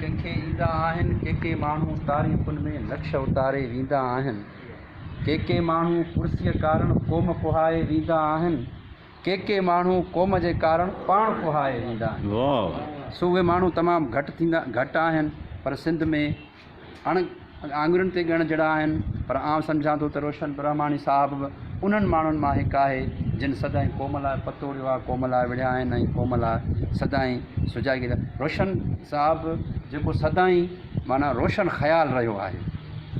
कंहिंखे ईंदा आहिनि, के माण्हू तारीफ़ुनि में लक्ष उतारे वेंदा आहिनि, के माण्हू कुर्सीअ कारण क़ौम कुहाए वेंदा आहिनि, के माण्हू क़ौम जे कारण पाण कुहाए वेंदा आहिनि। सो उहे माण्हू तमामु घटि आहिनि, पर सिंध में आङुरियुनि ते ॻण जहिड़ा आहिनि। पर आउं सम्झां थो त रोशन ब्रह्माणी साहिब बि उन्हनि माण्हुनि मां हिकु आहे जिन सदाईं क़ौम लाइ पतोड़ियो आहे, क़ौम लाइ विढ़िया आहिनि ऐं क़ौम लाइ सदाईं सुजाॻी रहिया। रोशन साहिबु जेको सदाईं माना रोशन ख़्यालु रहियो आहे,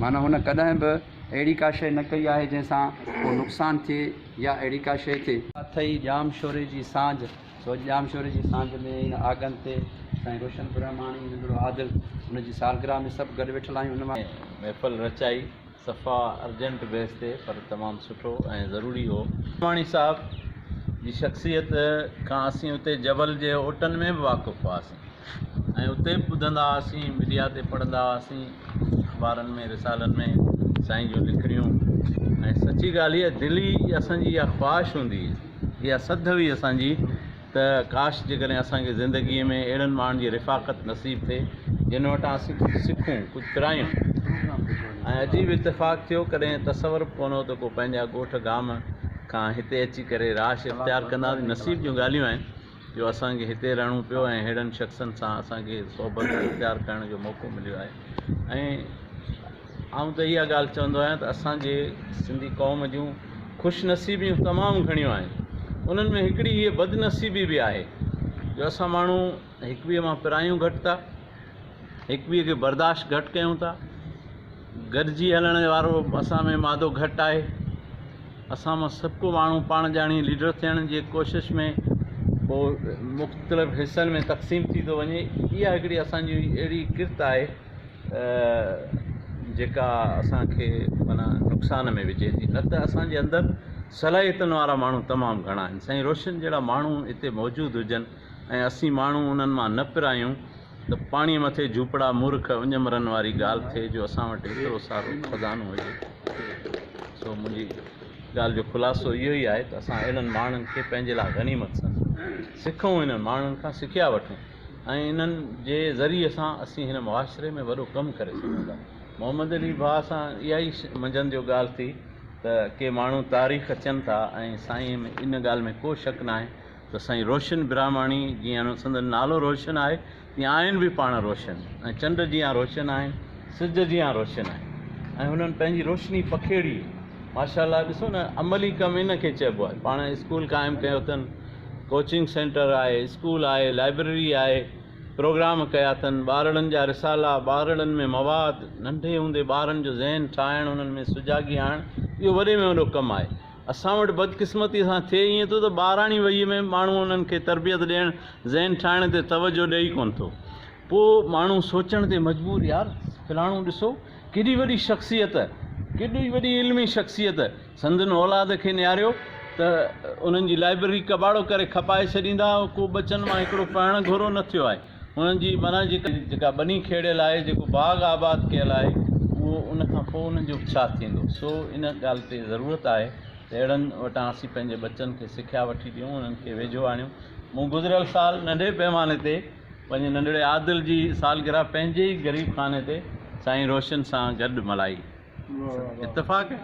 माना हुन कॾहिं बि अहिड़ी का शइ न कई आहे जंहिंसां को नुक़सानु थिए या अहिड़ी का शइ थिए। अथई जाम शोरे जी सांझ, सो जाम शोरे जी सांझ में इन आगन ते साईं रोशन ब्रह्माणी नंढड़ो आदिल उनजी सालगिरह में सभु गॾु वेठल आहियूं। उन मां महफ़िल रचाई सफ़ा अर्जेंट बेस ते, पर तमामु सुठो ऐं ज़रूरी हो। ब्रह्माणी साहब जी शख़्सियत खां असीं उते जबल जे ओटनि में बि वाक़ुफ़ु हुआसीं ऐं उते बि ॿुधंदा हुआसीं, मीडिया ते पढ़ंदा हुआसीं, अख़बारनि में रिसालनि में साईं जूं लिखड़ियूं। ऐं सची ॻाल्हि इहा दिली असांजी इहा ख़्वाहिश हूंदी, इहा सध हुई असांजी त काश जेकॾहिं असांखे ज़िंदगीअ में अहिड़नि माण्हुनि जी रिफ़ाक़त नसीबु थिए जिन वटां असीं कुझु सिखूं, कुझु पिरायूं। ऐं अजीब इत्तेफ़ाक़ थियो, कॾहिं तसवर बि कोन हो त को पंहिंजा ॻोठ गाम खां हिते अची करे राश इख़्तियार कंदा। नसीब जूं ॻाल्हियूं आहिनि जो असांखे हिते रहणो पियो ऐं अहिड़नि शख़्सनि सां असांखे सोबत इख़्तियार करण जो मौक़ो मिलियो आहे। ऐं आउं त इहा ॻाल्हि चवंदो आहियां त असांजे सिंधी क़ौम जूं ख़ुशनसीबियूं तमामु घणियूं आहिनि। उन्हनि में हिकिड़ी हीअ बदनसीबी बि आहे जो असां माण्हू हिक ॿिए मां पिरायूं घटि था, हिक ॿिए खे बर्दाश्त घटि कयूं था, गॾिजी हलण वारो असां में मादो घटि आहे। असां मां सभु को माण्हू पाण ॼाणी लीडर थियण जी कोशिशि में पोइ मुख़्तलिफ़ हिसनि में तक़सीम थी थो वञे। इहा हिकिड़ी असांजी अहिड़ी किरत आहे जेका असांखे माना नुक़सान में विझे थी। न त असांजे अंदरि सलाहियतुनि वारा माण्हू तमामु घणा आहिनि। साईं रोशन जहिड़ा माण्हू हिते मौजूदु हुजनि ऐं असीं माण्हू उन्हनि मां न पिरायूं त पाणीअ मथे झूपड़ा मूर्ख उञमरनि वारी ॻाल्हि थिए जो असां वटि एतिरो सारो खज़ानो हुजे। सो मुंहिंजी ॻाल्हि जो ख़ुलासो इहो ई आहे त असां अहिड़नि माण्हुनि खे पंहिंजे लाइ गनीमत सम्झूं, सिखूं, इन्हनि माण्हुनि खां सिखिया वठूं ऐं इन्हनि जे ज़रिए सां असीं हिन मुआशिरे में वॾो कमु करे सघूं था। मोहम्मद अली भाउ सां इहा ई मंझंदि जो ॻाल्हि थी त के माण्हू तारीख़ अचनि था ऐं साईं में इन ॻाल्हि में को शक न आहे त साईं रोशन ब्रह्माणी जीअं संदन नालो रोशन आहे तीअं आहिनि बि पाण रोशन, ऐं चंड जीअं रोशन आहिनि, सिज जीअं रोशन आहिनि ऐं हुननि पंहिंजी रोशनी पखेड़ी माशाअल्लाह। ॾिसो न, अमली कमु इन खे चइबो आहे। पाण स्कूल क़ाइमु कयो अथनि, कोचिंग सेंटर आहे, स्कूल आहे, लाइब्रेरी आहे, प्रोग्राम कया अथनि, ॿारड़नि जा रिसाला, ॿारड़नि में मवाद, नंढे हूंदे ॿारनि जो ज़हन ठाहिणु, उन्हनि में सुजाॻी आणणु, इहो वॾे में वॾो कमु आहे। असां वटि बदकिस्मती सां थिए ईअं थो त ॿाराणी वईअ में माण्हू उन्हनि खे तरबियत ॾियणु, ज़हन ठाहिण ते तवजो ॾेई कोन थो। पोइ माण्हू सोचण ते मजबूर, यार फलाणो ॾिसो केॾी वॾी शख़्सियत, केॾी वॾी इल्मी शख़्सियत, संदन औलाद खे निहारियो त उन्हनि जी लाइब्रेरी कबाड़ो करे खपाए छॾींदा, को बचनि मां हिकिड़ो पढ़णु घुरो न थियो आहे। हुननि जी माना जेका बनी खेड़ियल आहे, जेको बाग़ आबाद कयल आहे, उहो उन खां पोइ उन्हनि जो छा थींदो। सो इन ॻाल्हि ते ज़रूरत आहे त अहिड़नि वटां असीं पंहिंजे बचनि खे सिखिया वठी ॾियूं, उन्हनि खे वेझो आणियूं। मूं गुज़िरियल साल नंढे पैमाने ते पंहिंजे नंढड़े आदिल जी सालगिरह पंहिंजे ई ग़रीब खाने ते साईं रोशन सां गॾु मल्हाई। इत्तेफ़ाक़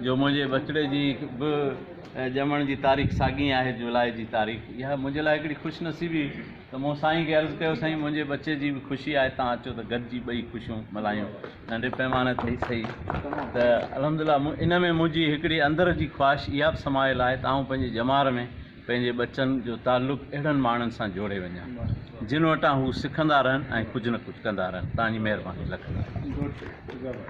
जो मुंहिंजे बचड़े जी बि ॼमण जी तारीख़ साॻी आहे, जुलाई जी तारीख़। इहा मुंहिंजे लाइ हिकिड़ी ख़ुशनसीबी त मूं साईं खे अर्ज़ु कयो, साईं मुंहिंजे बचे जी बि ख़ुशी आहे, तव्हां अचो त गॾिजी ॿई ख़ुशियूं मल्हायूं नंढे पैमाने ते ई सही। त अल्हम्दुलिल्लाह इन में मुंहिंजी हिकिड़ी अंदर जी ख़्वाहिश इहा बि समायल आहे त आउं पंहिंजे ॼमार में पंहिंजे बचनि जो तालुक़ु अहिड़नि माण्हुनि सां जोड़े वञा जिन वटां हू सिखंदा रहनि ऐं कुझु न कुझु कंदा रहनि। तव्हांजी महिरबानी लख।